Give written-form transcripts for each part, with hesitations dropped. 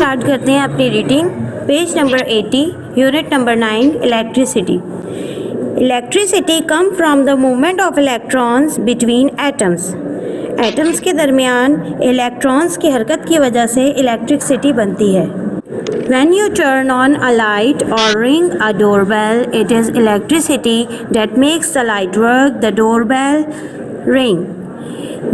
Start करते हैं अपनी reading. Page number 80, unit number 9, electricity. Electricity come from the movement of electrons between atoms. Atoms के दरमियान electrons की हरकत की वजह से इलेक्ट्रिसिटी बनती है। When you turn on a light or ring a doorbell, it is electricity that makes the light work, the doorbell ring.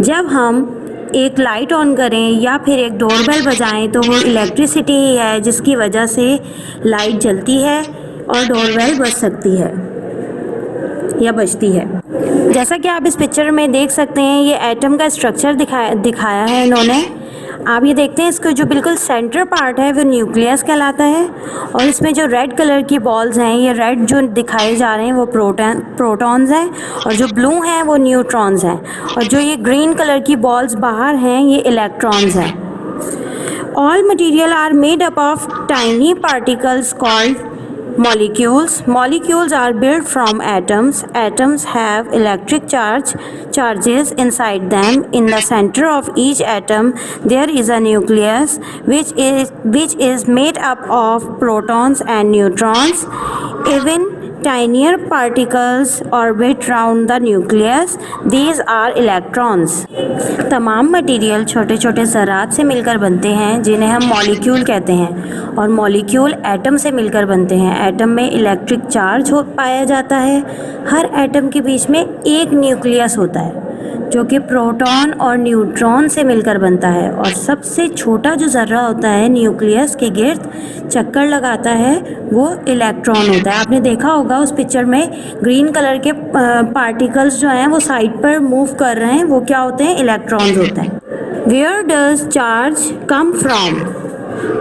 जब हम एक लाइट ऑन करें या फिर एक डोरबेल बजाएं तो वो इलेक्ट्रिसिटी ही है जिसकी वजह से लाइट जलती है और डोरबेल बज सकती है या बजती है। जैसा कि आप इस पिक्चर में देख सकते हैं, ये एटम का स्ट्रक्चर दिखाया है इन्होंने। आप ये देखते हैं, इसका जो बिल्कुल सेंटर पार्ट है वो न्यूक्लियस कहलाता है और इसमें जो रेड कलर की बॉल्स हैं, ये रेड जो दिखाए जा रहे हैं वो प्रोटॉन्स हैं और जो ब्लू हैं वो न्यूट्रॉन्स हैं और जो ये ग्रीन कलर की बॉल्स बाहर हैं ये इलेक्ट्रॉन्स हैं। All material are made up of tiny particles called molecules. Molecules are built from atoms. Atoms have electric charges inside them. In the center of each atom there is a nucleus which is made up of protons and neutrons. Even tinier particles orbit round the nucleus. These are electrons. तमाम material छोटे छोटे ज़रात से मिलकर बनते हैं जिन्हें हम molecule कहते हैं और मॉलिक्यूल एटम से मिलकर बनते हैं। एटम में इलेक्ट्रिक चार्ज पाया जाता है। हर एटम के बीच में एक न्यूक्लियस होता है जो कि प्रोटॉन और न्यूट्रॉन से मिलकर बनता है और सबसे छोटा जो ज़र्रा होता है न्यूक्लियस के गिर्द चक्कर लगाता है वो इलेक्ट्रॉन होता है। आपने देखा होगा उस पिक्चर में ग्रीन कलर के पार्टिकल्स जो हैं वो साइड पर मूव कर रहे हैं, वो क्या होते हैं? इलेक्ट्रॉन्स होते हैं। Where does charge come from?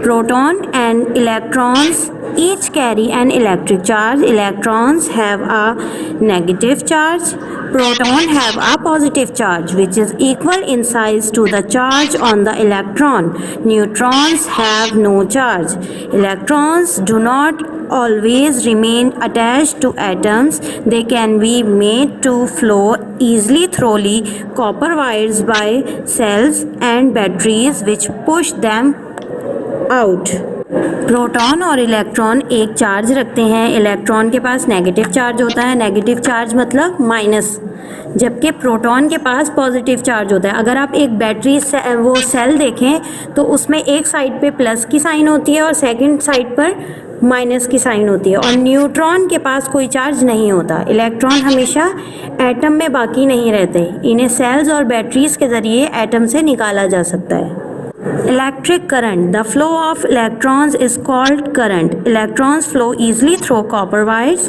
Proton and electrons each carry an electric charge. Electrons have a negative charge. Proton have a positive charge which is equal in size to the charge on the electron. Neutrons have no charge. Electrons do not always remain attached to atoms. They can be made to flow easily through copper wires by cells and batteries which push them out. Proton और electron एक charge रखते हैं। Electron के पास negative charge होता है, negative charge मतलब minus, जबकि proton के पास पॉजिटिव चार्ज होता है। अगर आप एक बैटरी से वो सेल देखें तो उसमें एक साइड पे प्लस की साइन होती है और सेकंड साइड पर माइनस की साइन होती है और न्यूट्रॉन के पास कोई चार्ज नहीं होता। इलेक्ट्रॉन हमेशा एटम में बाकी नहीं रहते, इन्हें सेल्स और बैटरीज के ज़रिए एटम से निकाला जा सकता है। Electric current. The flow of electrons is called current. Electrons flow easily through copper wires.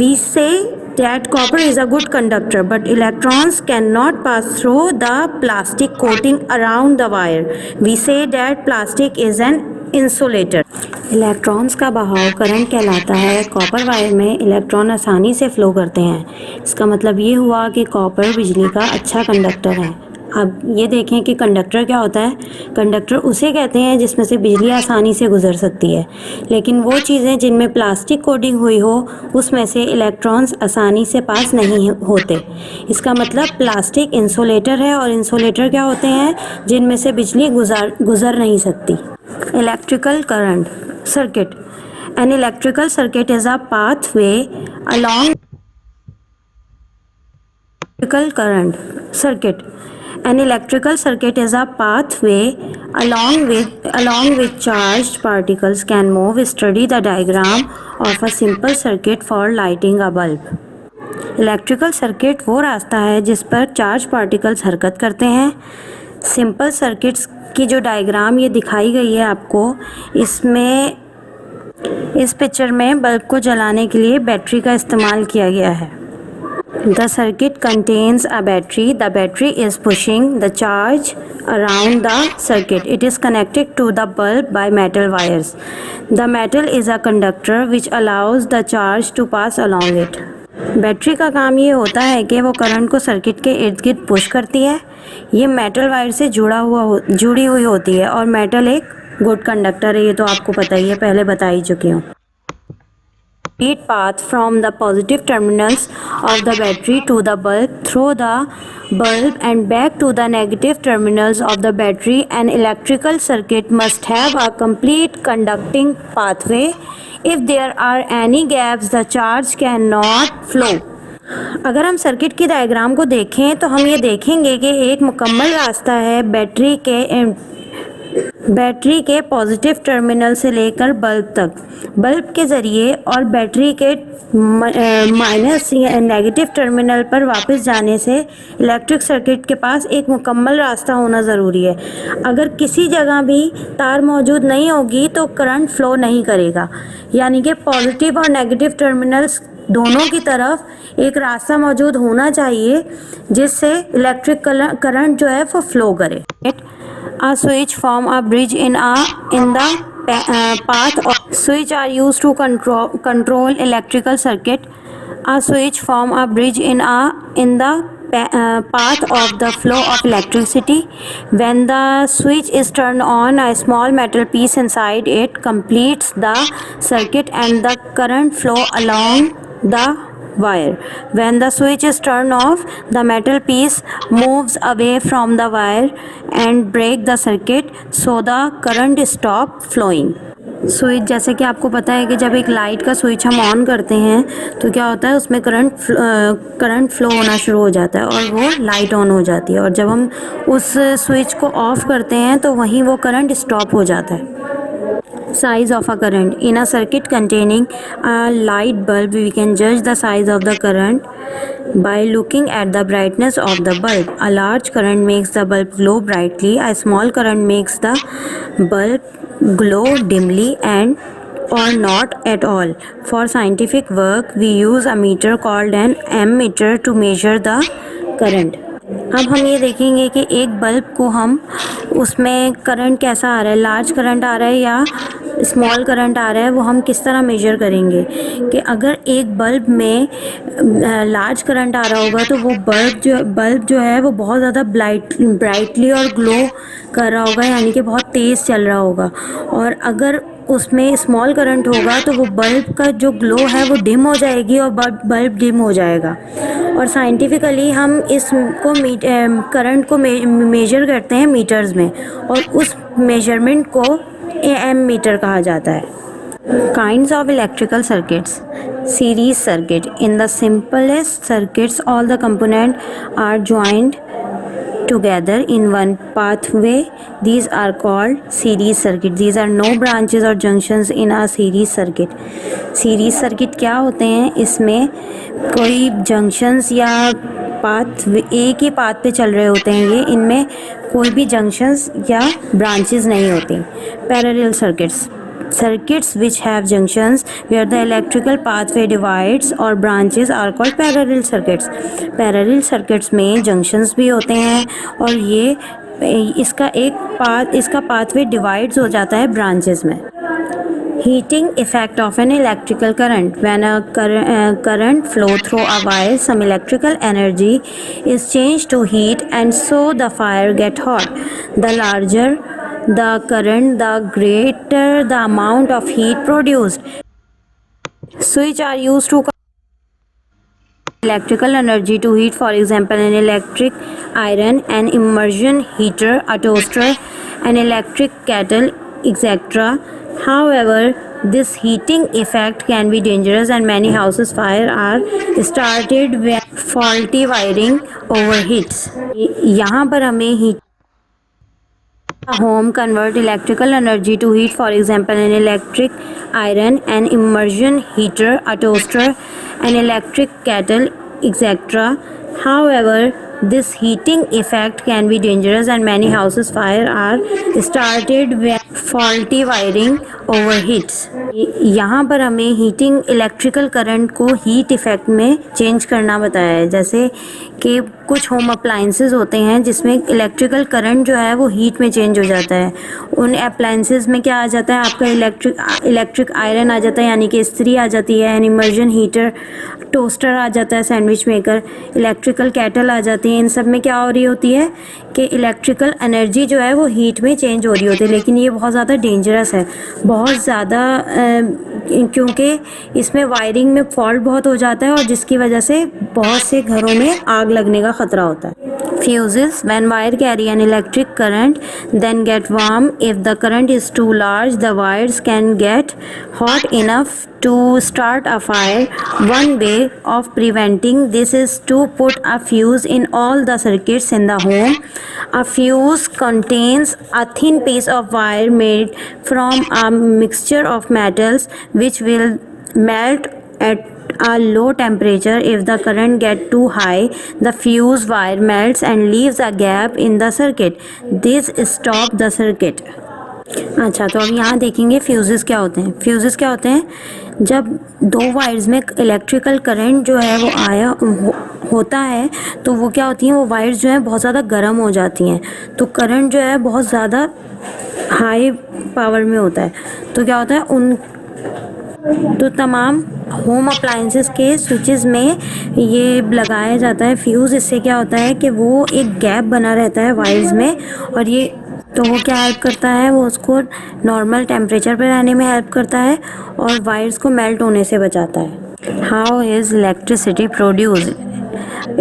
We say that copper is a good conductor, but electrons cannot pass through the plastic coating around the wire. We say that plastic is an insulator. Electrons का बहाव current कहलाता है। Copper wire में electron आसानी से flow करते हैं। इसका मतलब ये हुआ कि कॉपर बिजली का अच्छा कंडक्टर है। अब ये देखें कि कंडक्टर क्या होता है। कंडक्टर उसे कहते हैं जिसमें से बिजली आसानी से गुजर सकती है, लेकिन वो चीज़ें जिनमें प्लास्टिक कोटिंग हुई हो उसमें से इलेक्ट्रॉन्स आसानी से पास नहीं होते। इसका मतलब प्लास्टिक इंसुलेटर है और इंसुलेटर क्या होते हैं? जिनमें से बिजली गुजर नहीं सकती। Electrical current circuit. An electrical circuit is a pathway along current circuit. An electrical circuit is a pathway along which charged particles can move. Study the diagram of a simple circuit for lighting a bulb. Electrical circuit वो रास्ता है जिस पर charge particles हरकत करते हैं। Simple circuits की जो डायग्राम ये दिखाई गई है आपको, इसमें इस पिक्चर में बल्ब को जलाने के लिए बैटरी का इस्तेमाल किया गया है। The circuit contains a battery. The battery is pushing the charge around the circuit. It is connected to the bulb by metal wires. The metal is a conductor which allows the charge to pass along it. Battery का काम ये होता है कि वो current को circuit के इर्द गिर्द पुश करती है। ये मेटल वायर से जुड़ी हुई होती है और मेटल एक गुड कंडक्टर है, ये तो आपको पता ही है, पहले बता ही चुकी हूँ। complete path from the positive terminals of the battery to the bulb, through the bulb and back to the negative terminals of the battery. An electrical circuit must have a complete conducting pathway. If there are any gaps, the charge cannot flow. अगर हम circuit की diagram को देखें तो हम ये देखेंगे कि एक मुकम्मल रास्ता है बैटरी के पॉजिटिव टर्मिनल से लेकर बल्ब तक, बल्ब के ज़रिए और बैटरी के माइनस या नेगेटिव टर्मिनल पर वापस जाने से इलेक्ट्रिक सर्किट के पास एक मुकम्मल रास्ता होना ज़रूरी है। अगर किसी जगह भी तार मौजूद नहीं होगी तो करंट फ्लो नहीं करेगा, यानी कि पॉजिटिव और नेगेटिव टर्मिनल्स दोनों की तरफ एक रास्ता मौजूद होना चाहिए जिससे इलेक्ट्रिक करंट जो है वो फ्लो करे। A switch form a bridge in the path of switch are used to control electrical circuit. A switch form a bridge in the path of the flow of electricity. When the switch is turned on, a small metal piece inside it completes the circuit and the current flow along the wire. When the switch is turned off, the metal piece moves away from the wire and break the circuit, so the current stop flowing. Switch, जैसे कि आपको पता है कि जब एक light का switch हम ऑन करते हैं तो क्या होता है, उसमें करंट फ्लो होना शुरू हो जाता है और वो लाइट ऑन हो जाती है, और जब हम उस स्विच को ऑफ करते हैं तो वहीं वो करंट स्टॉप हो जाता है। Size of a current. In a circuit containing a light bulb, we can judge the size of the current by looking at the brightness of the bulb. A large current makes the bulb glow brightly. A small current makes the bulb glow dimly and or not at all. For scientific work, we use a meter called an ammeter to measure the current. अब हम ये देखेंगे कि एक bulb को हम उसमें current कैसा आ रहा है, लार्ज करंट आ रहा है या स्मॉल करंट आ रहा है, वो हम किस तरह मेजर करेंगे। कि अगर एक बल्ब में लार्ज करंट आ रहा होगा तो वो बल्ब जो है वो बहुत ज़्यादा ब्राइटली और ग्लो कर रहा होगा, यानी कि बहुत तेज़ चल रहा होगा। और अगर उसमें स्मॉल करंट होगा तो वो बल्ब का जो ग्लो है वो डिम हो जाएगी और बल्ब डिम हो जाएगा। और साइंटिफिकली हम इसको करंट को मेजर करते हैं मीटर्स में, और उस मेजरमेंट को एम मीटर कहा जाता है। Kinds of electrical circuits. Series circuit. In the simplest circuits, all the components are joined together in one pathway. These are called series circuit. These are no branches or junctions in a series circuit. Series circuit क्या होते हैं, इसमें कोई junctions या path एक ही path पे चल रहे होते हैं, ये इनमें कोई भी जंक्शंस या ब्रांचेस नहीं होती। Parallel circuits which have junctions where the electrical pathway divides or branches are called parallel circuits. Parallel circuits में junctions भी होते हैं और ये इसका pathway divides हो जाता है branches में। Heating effect of an electrical current. When a current flow through a wire, some electrical energy is changed to heat, and so the fire get hot. The larger the current, the greater the amount of heat produced. Switch are used to electrical energy to heat, for example an electric iron, an immersion heater, a toaster, an electric kettle, etc. However, this heating effect can be dangerous and many houses fire are started when faulty wiring overheats. यहाँ पर हमें heat home convert electrical energy to heat, for example an electric iron, an immersion heater, a toaster, an electric kettle, etc. However, this heating effect can be dangerous and many houses fire are started when faulty wiring overheats. यहाँ पर हमें heating electrical current को heat effect में change करना बताया है। जैसे कि कुछ होम अप्लाइंसेस होते हैं जिसमें इलेक्ट्रिकल करंट जो है वो हीट में चेंज हो जाता है। उन अप्लाइंसेस में क्या आ जाता है, आपका इलेक्ट्रिक आयरन आ जाता है, यानी कि इस्त्री आ जाती है, एन इमर्जन हीटर, टोस्टर आ जाता है, सैंडविच मेकर, इलेक्ट्रिकल कैटल आ जाती है। इन सब में क्या हो रही होती है कि इलेक्ट्रिकल एनर्जी जो है वो हीट में चेंज हो रही होती है, लेकिन ये बहुत ज़्यादा डेंजरस है। बहुत बहुत ज़्यादा क्योंकि इसमें वायरिंग में फॉल्ट बहुत हो जाता है और जिसकी वजह से बहुत से घरों में आग लगने का ख़तरा होता है. Fuses, when wire carry an electric current, then get warm. If the current is too large, the wires can get hot enough to start a fire. One way of preventing this is to put a fuse in all the circuits in the home. A fuse contains a thin piece of wire made from a mixture of metals which will melt at a low temperature. If the current gets too high, the fuse wire melts and leaves a gap in the circuit. This stops the circuit. अच्छा, तो अब यहाँ देखेंगे फ्यूज़ेस क्या होते हैं. फ्यूज़ेस क्या होते हैं? जब दो वायर्स में इलेक्ट्रिकल करंट जो है वो होता है तो वो क्या होती हैं, वो वायर्स जो हैं बहुत ज़्यादा गर्म हो जाती हैं. तो करंट जो है बहुत ज़्यादा हाई पावर में होता है. तो क्या होता है, तो तमाम होम अप्लायंसेस के स्विचेस में ये लगाया जाता है फ्यूज़. इससे क्या होता है कि वो एक गैप बना रहता है वायर्स में, और ये तो वो क्या हेल्प करता है, वो उसको नॉर्मल टेम्परेचर पर रहने में हेल्प करता है और वायर्स को मेल्ट होने से बचाता है. How is electricity produce?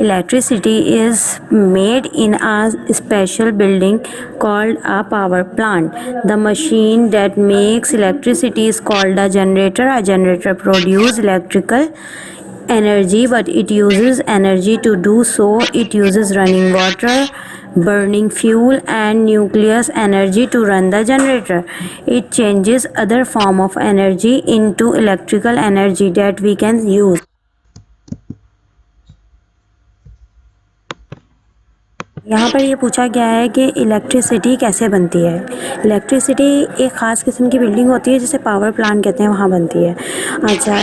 Electricity is made in a special building called a power plant. The machine that makes electricity is called a generator. A generator produces electrical energy, but it uses energy to do so. It uses running water, burning fuel, and nucleus energy to run the generator. It changes other form of energy into electrical energy that we can use. यहाँ पर ये पूछा गया है कि electricity कैसे बनती है. इलेक्ट्रिसिटी एक ख़ास किस्म की बिल्डिंग होती है जिसे पावर प्लांट कहते हैं, वहाँ बनती है. अच्छा,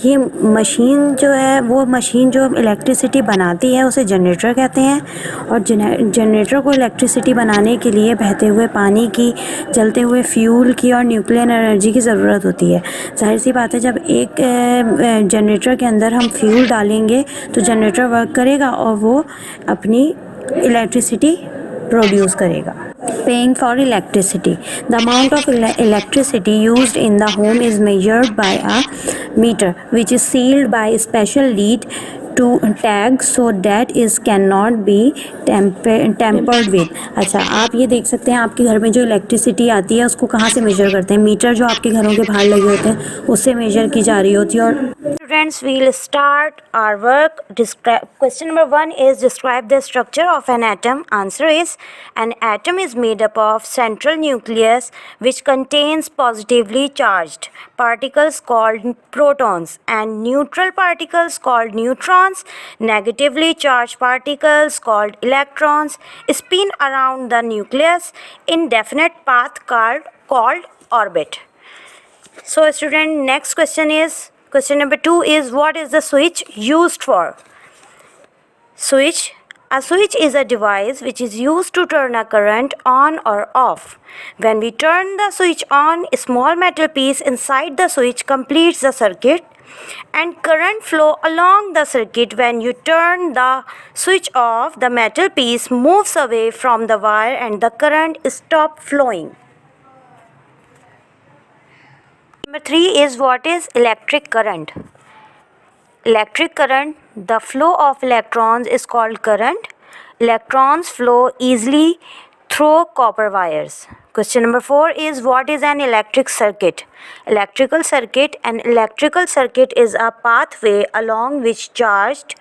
ये मशीन जो है, वो मशीन जो इलेक्ट्रिसिटी बनाती है उसे जनरेटर कहते हैं. और जनरेटर को इलेक्ट्रिसिटी बनाने के लिए बहते हुए पानी की, जलते हुए फ्यूल की और न्यूक्लियर एनर्जी की ज़रूरत होती है. जाहिर सी बात है, जब एक जनरेटर के अंदर हम फ्यूल डालेंगे तो जनरेटर वर्क करेगा और वो अपनी इलेक्ट्रिसिटी प्रोड्यूस करेगा. Paying for electricity. The amount of electricity used in the home is measured by a meter, which is sealed by a special lead to tag so that it cannot be tampered with. अच्छा, आप ये देख सकते हैं आपके घर में जो इलेक्ट्रिसिटी आती है उसको कहाँ से मेजर करते हैं? मीटर जो आपके घरों के बाहर लगे होते हैं उससे मेजर की जा रही होती है. और Students, we'll start our work. Question number 1 is describe the structure of an atom. Answer is, an atom is made up of central nucleus which contains positively charged particles called protons and neutral particles called neutrons. Negatively charged particles called electrons spin around the nucleus in definite path called orbit. So student, next question is, question number 2 is, what is the switch used for? A switch is a device which is used to turn a current on or off. When we turn the switch on, a small metal piece inside the switch completes the circuit and current flow along the circuit. When you turn the switch off, the metal piece moves away from the wire and the current stops flowing. Number 3 is, what is electric current? Electric current, the flow of electrons is called current. Electrons flow easily through copper wires. Question number 4 is, what is an electric circuit? Electrical circuit, an electrical circuit is a pathway along which charged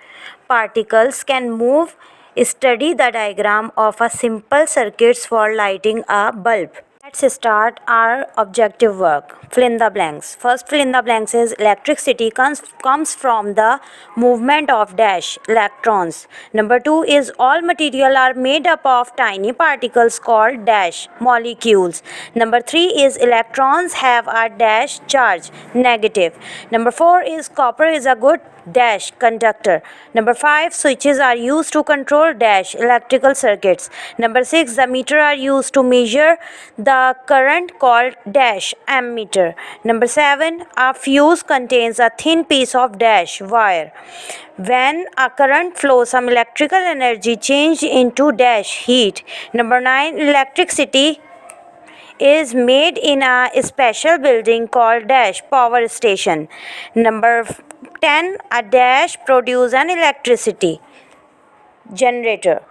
particles can move. Study the diagram of a simple circuits for lighting a bulb. Let's start our objective work. Fill in the blanks. First fill in the blanks is, electricity comes from the movement of dash electrons. Number 2 is, all material are made up of tiny particles called dash molecules. Number 3 is, electrons have a dash charge negative. Number 4 is, copper is a good dash conductor. Number 5, switches are used to control dash electrical circuits. Number 6, the meter are used to measure the current called dash ammeter. Number 7, a fuse contains a thin piece of dash wire. When a current flows, some electrical energy changed into dash heat. Number 9, electricity is made in a special building called dash power station. Number 10, a dash produce an electricity generator.